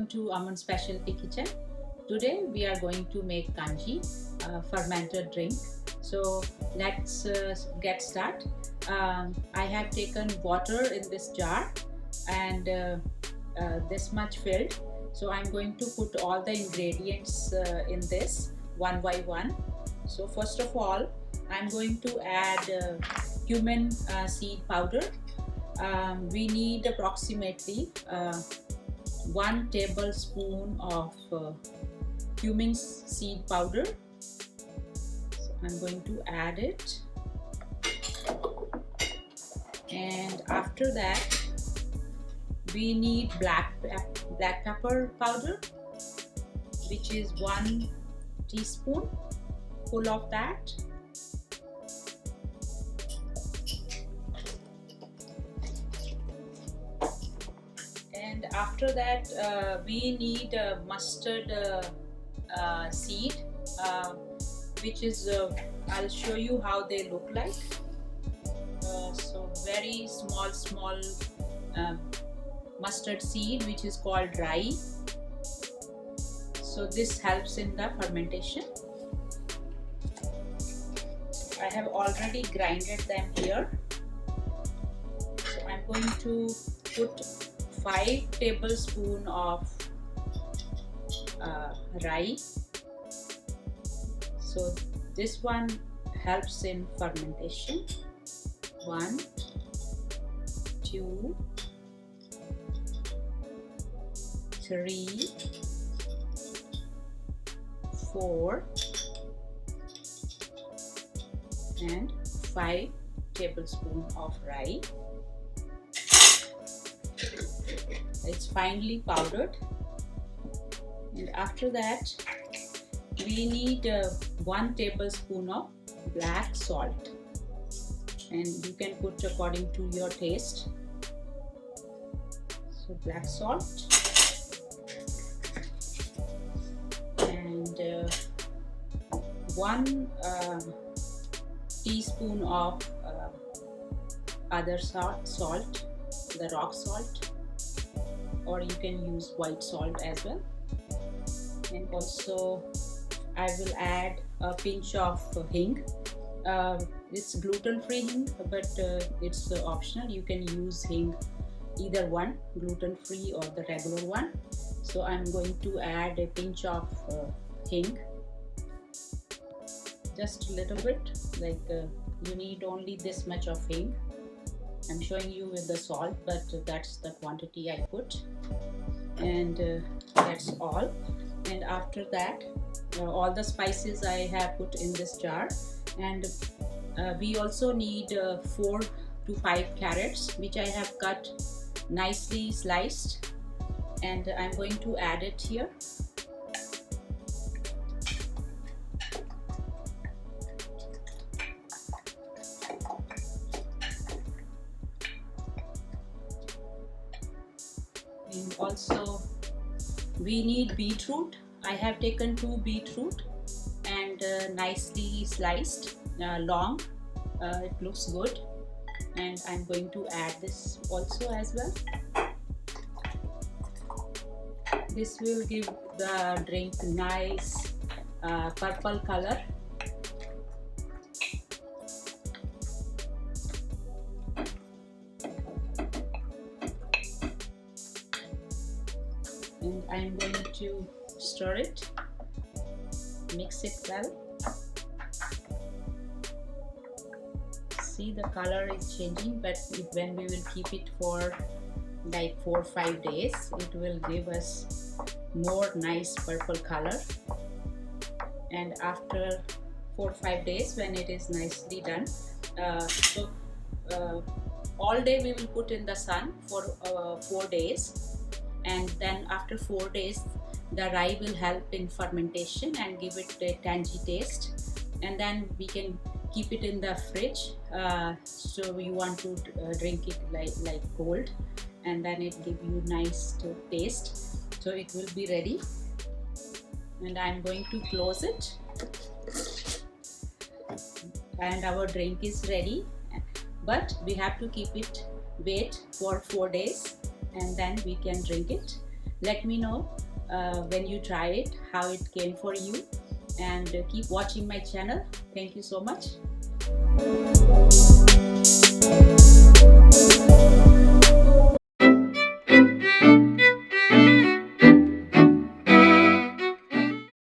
Welcome to Aman Specialty Kitchen. Today we are going to make Kanji, fermented drink. So let's get started. I have taken water in this jar and this much filled. So I'm going to put all the ingredients in this one by one. So first of all, I'm going to add cumin seed powder. We need approximately 1 tablespoon of cumin seed powder. So I'm going to add it, and after that we need black pepper powder, which is 1 teaspoon full of that. And after that we need mustard seed, which is I'll show you how they look like. So very small mustard seed, which is called rye. So this helps in the fermentation. I have already grinded them here. So I'm going to put 5 tablespoons of rye. So this one helps in fermentation. 1, 2, 3, 4, and 5 tablespoons of rye. It's finely powdered. And after that we need 1 tablespoon of black salt, and you can put according to your taste. So black salt, and 1 teaspoon of other salt, the rock salt, or you can use white salt as well. And also I will add a pinch of hing. It's gluten-free hing, but it's optional. You can use hing, either one, gluten-free or the regular one. So I'm going to add a pinch of hing, just a little bit, like you need only this much of hing. I'm showing you with the salt, but that's the quantity I put, and that's all. And after that all the spices I have put in this jar, and we also need 4 to 5 carrots, which I have cut nicely sliced, and I'm going to add it here. And also we need beetroot. I have taken 2 beetroot and nicely sliced, long. It looks good, and I'm going to add this also as well. This will give the drink nice purple color. And I'm going to stir it, mix it well. See, the color is changing, but when we will keep it for like 4 or 5 days, it will give us more nice purple color. And after 4 or 5 days, when it is nicely done, all day we will put in the sun for 4 days, and then after 4 days the rye will help in fermentation and give it a tangy taste, and then we can keep it in the fridge. So we want to drink it like cold, and then it give you nice taste. So it will be ready, and I'm going to close it, and our drink is ready. But we have to keep it wait for 4 days, and then we can drink it. Let me know when you try it, how it came for you, and keep watching my channel. Thank you so much.